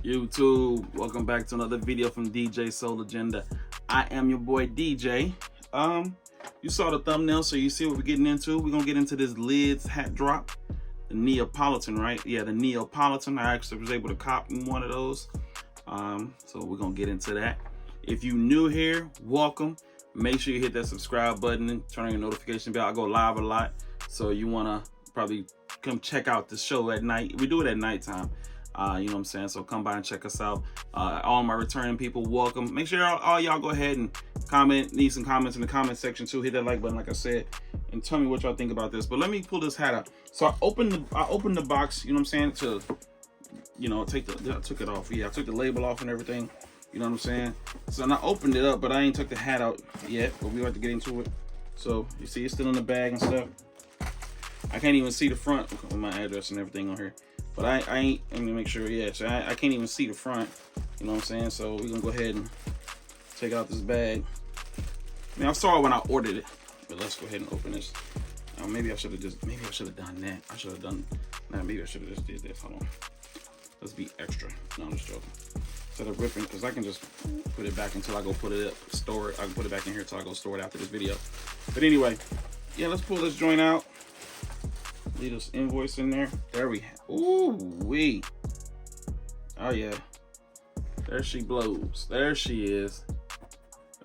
YouTube, welcome back to another video from DJ Soul Agenda. I am your boy DJ. You saw the thumbnail, so you see what we're getting into. We're gonna get into this Lids hat drop, the Neapolitan, right? Yeah, the Neapolitan. I actually was able to cop one of those. So we're gonna get into that. If you new here, welcome. Make sure you hit that subscribe button and turn on your notification bell. I go live a lot, so you wanna probably come check out the show at night. We do it at nighttime. You know what I'm saying? So come by and check us out. All my returning people, welcome. Make sure all y'all go ahead and comment. Need some comments in the comment section too. Hit that like button, like I said, and tell me what y'all think about this. But let me pull this hat out. So I opened the box. You know what I'm saying? To, you know, I took it off. Yeah, I took the label off and everything. You know what I'm saying? So I opened it up, but I ain't took the hat out yet. But we have to get into it. So you see, it's still in the bag and stuff. I can't even see the front with my address and everything on here. But I ain't, let me make sure, yeah, so I can't even see the front, you know what I'm saying? So we're gonna go ahead and take out this bag. I mean, I saw it when I ordered it, but let's go ahead and open this. Maybe I should have done that. I should have done, nah, maybe I should have just did this, hold on. Let's be extra, no, I'm just joking. Instead of ripping, because I can just put it back until I go put it up, store it. I can put it back in here until I go store it after this video. But anyway, yeah, let's pull this joint out. Leave this invoice in there. There we have. Ooh wee. Oh yeah. There she blows. There she is.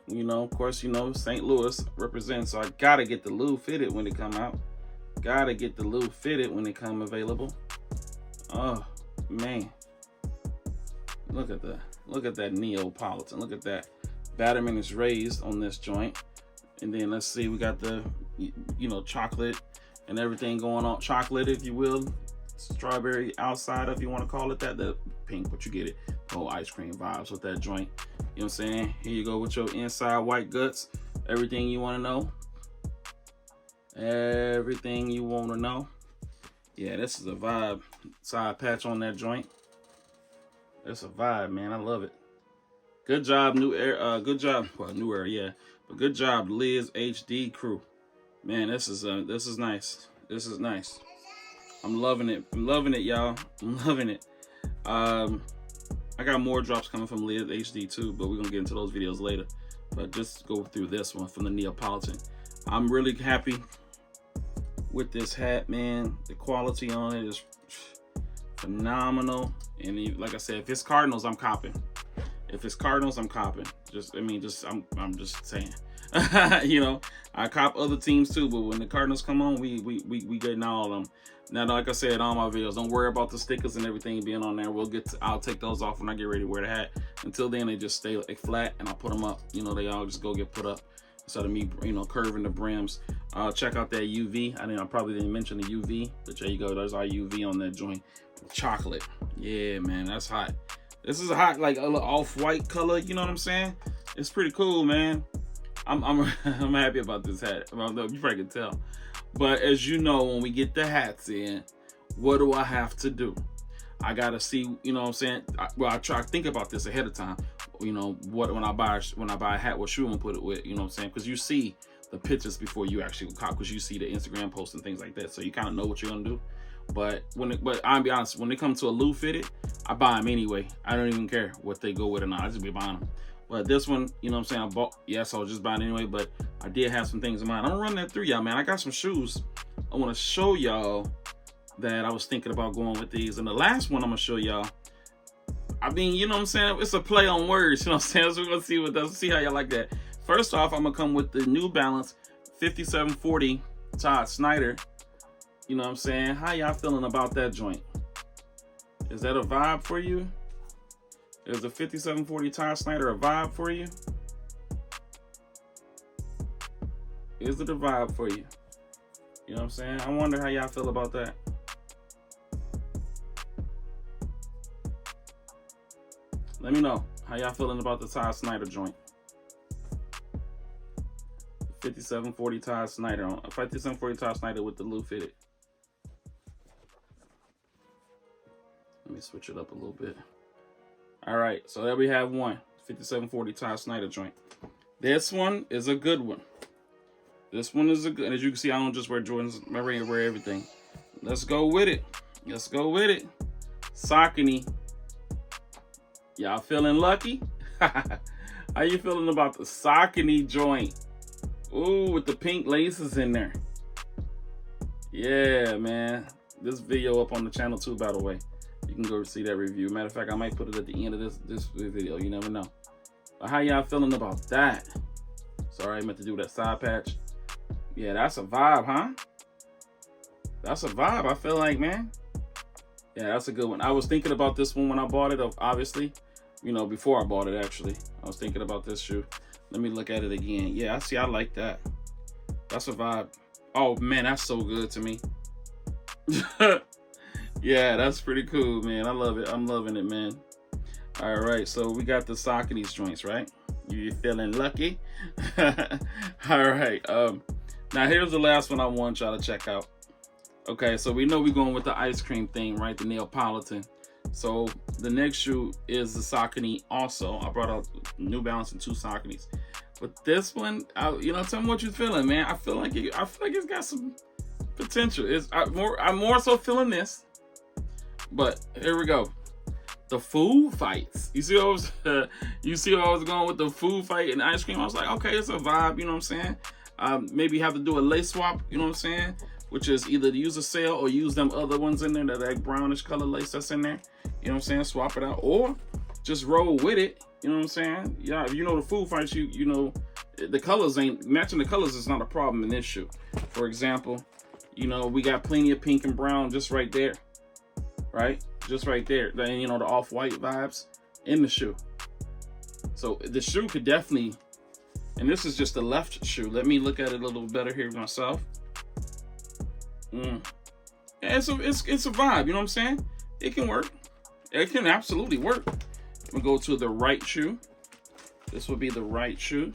You know, of course, you know, St. Louis represents, so I gotta get the Lou fitted when it come out. Gotta get the Lou fitted when it come available. Oh man. Look at that. Look at that Neapolitan. Look at that. Batterman is raised on this joint. And then let's see, we got the, you know, chocolate and everything going on, chocolate, if you will, strawberry outside, if you want to call it that, the pink, but you get it, whole ice cream vibes with that joint. You know what I'm saying? Here you go with your inside white guts, everything you want to know. Everything you want to know. Yeah, this is a vibe. Side patch on that joint. That's a vibe, man. I love it. Good job, New Era. Good job, well, New Era, yeah, but good job, Liz HD crew. Man, this is nice. This is nice. I'm loving it. I'm loving it, y'all. I'm loving it. I got more drops coming from Liz HD too, but we're gonna get into those videos later. But just go through this one from the Neapolitan. I'm really happy with this hat, man. The quality on it is phenomenal. And like I said, if it's Cardinals, I'm copping. If it's Cardinals, I'm copping. I'm just saying. You know, I cop other teams too, but when the Cardinals come on, we getting all of them. Now, like I said, all my videos, don't worry about the stickers and everything being on there. I'll take those off when I get ready to wear the hat. Until then, they just stay flat, and I put them up. You know, they all just go get put up instead of me, you know, curving the brims. Check out that UV. I probably didn't mention the UV, but there you go. There's our UV on that joint. Chocolate, yeah, man, that's hot. This is a hot, like a little off-white color. You know what I'm saying? It's pretty cool, man. I'm happy about this hat. You probably can tell. But as you know, when we get the hats in, what do I have to do? I gotta see, you know what I'm saying? I try to think about this ahead of time. You know, when I buy a hat, what shoe I'm gonna put it with, you know what I'm saying? Because you see the pictures before you actually cop, because you see the Instagram posts and things like that. So you kind of know what you're gonna do. But I'll be honest, when it comes to a Lou fitted, I buy them anyway. I don't even care what they go with or not. I just be buying them. But this one, you know what I'm saying, I was just buying it anyway, but I did have some things in mind. I'm gonna run that through y'all, man. I got some shoes I want to show y'all that I was thinking about going with these. And the last one I'm gonna show y'all, I mean, you know what I'm saying, it's a play on words, you know what I'm saying? So we're gonna see how y'all like that. First off, I'm gonna come with the New Balance 5740 Todd Snyder. You know what I'm saying? How y'all feeling about that joint? Is that a vibe for you? Is the 5740 Todd Snyder a vibe for you? Is it a vibe for you? You know what I'm saying? I wonder how y'all feel about that. Let me know how y'all feeling about the Todd Snyder joint. 5740 Todd Snyder on 5740 Todd Snyder with the Lou fitted. Let me switch it up a little bit. All right, so there we have one 5740 Todd Snyder joint. This one is a good one. This one is a good, and as you can see, I don't just wear Jordans, I wear everything. Let's go with it. Let's go with it. Saucony. Y'all feeling lucky? How you feeling about the Saucony joint? Ooh, with the pink laces in there. Yeah, man. This video up on the channel too, by the way. You can go see that review. Matter of fact, I might put it at the end of this video. You never know. But how y'all feeling about that? Sorry, I meant to do that side patch. Yeah, that's a vibe, huh? That's a vibe, I feel like, man. Yeah, that's a good one. I was thinking about this one when I bought it, obviously. You know, before I bought it, actually. I was thinking about this shoe. Let me look at it again. Yeah, I like that. That's a vibe. Oh, man, that's so good to me. Yeah, that's pretty cool, man. I love it. I'm loving it, man. All right, so we got the Saucony joints, right? You feeling lucky? All right. Now, here's the last one I want y'all to check out. Okay, so we know we're going with the ice cream thing, right? The Neapolitan. So the next shoe is the Saucony also. I brought out New Balance and 2 Sauconys. But this one, you know, tell me what you're feeling, man. I feel like it's got some potential. I'm more so feeling this. But here we go. The food fights. You see what I was going with the food fight and ice cream? I was like, okay, it's a vibe, you know what I'm saying? Maybe have to do a lace swap, you know what I'm saying? Which is either to use a sale or use them other ones in there, that brownish color lace that's in there. You know what I'm saying? Swap it out. Or just roll with it. You know what I'm saying? Yeah, if you know the food fights, you know, the colors ain't, matching the colors is not a problem in this shoe. For example, you know, we got plenty of pink and brown just right there. Right? Just right there. Then, you know, the off-white vibes in the shoe. So the shoe could definitely, and this is just the left shoe. Let me look at it a little better here myself. Yeah, it's a vibe, you know what I'm saying? It can work. It can absolutely work. We go to the right shoe. This would be the right shoe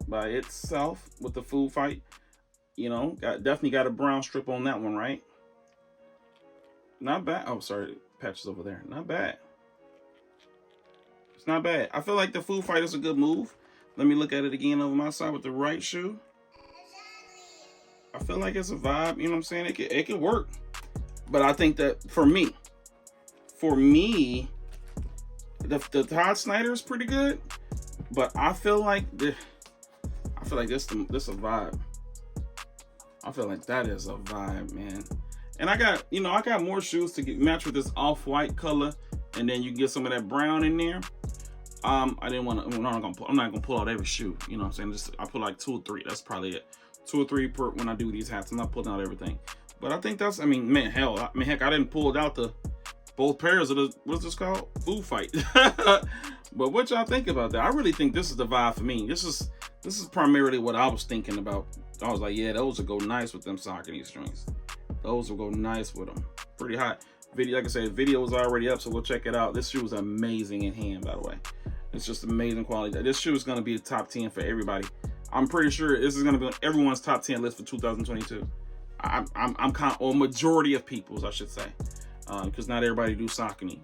by itself with the food fight. You know, definitely got a brown strip on that one, right? Not bad. Oh, sorry, patches over there. Not bad. It's not bad. I feel like the food fight is a good move. Let me look at it again over my side with the right shoe. I feel like it's a vibe, you know what I'm saying? It could work. But I think that for me, the Todd Snyder is pretty good. But I feel like this a vibe. I feel like that is a vibe, man. And I got more shoes to match with this off-white color, and then you can get some of that brown in there. I'm not gonna pull out every shoe, you know what I'm saying? I put like 2 or 3. That's probably it. 2 or 3 per when I do these hats. I'm not pulling out everything. But I think that's, heck, I didn't pull out both pairs of the, what's this called? Food fight. But what y'all think about that? I really think this is the vibe for me. This is primarily what I was thinking about. I was like, yeah, those would go nice with them Saucony strings. Those will go nice with them. Pretty hot. Video, like I said, video is already up, so go check it out. This shoe is amazing in hand, by the way. It's just amazing quality. This shoe is going to be a top 10 for everybody. I'm pretty sure this is going to be on everyone's top 10 list for 2022. I'm or majority of people's, I should say, because not everybody do Saucony,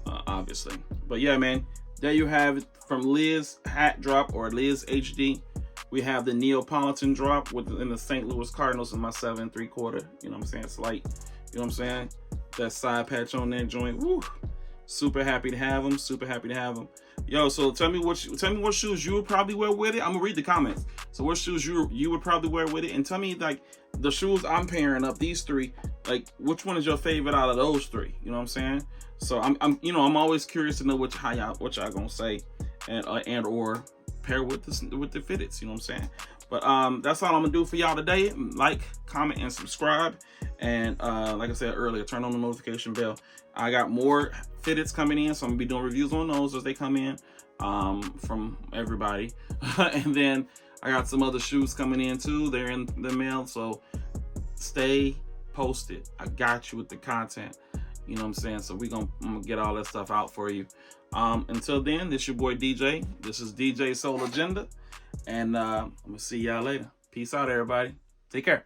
obviously. But yeah, man, there you have it from Liz Hat Drop or Liz HD. We have the Neapolitan drop in the St. Louis Cardinals in my 7 3/4. You know what I'm saying? It's light. You know what I'm saying? That side patch on that joint. Woo! Super happy to have them. Super happy to have them. Yo, so tell me what shoes you would probably wear with it. I'm gonna read the comments. So what shoes you would probably wear with it, and tell me like the shoes I'm pairing up, these 3, like which one is your favorite out of those 3? You know what I'm saying? So I'm always curious to know what y'all gonna say, and or pair with the fitteds. You know what I'm saying? But that's all I'm gonna do for y'all today. Like, comment, and subscribe. And like I said earlier, turn on the notification bell. I got more fitteds coming in, so I'm gonna be doing reviews on those as they come in from everybody. And then I got some other shoes coming in too. They're in the mail, so stay posted. I got you with the content. You know what I'm saying? So I'm gonna get all that stuff out for you. Until then, this your boy DJ. This is DJ Soul Agenda. And I'm gonna see y'all later. Peace out, everybody. Take care.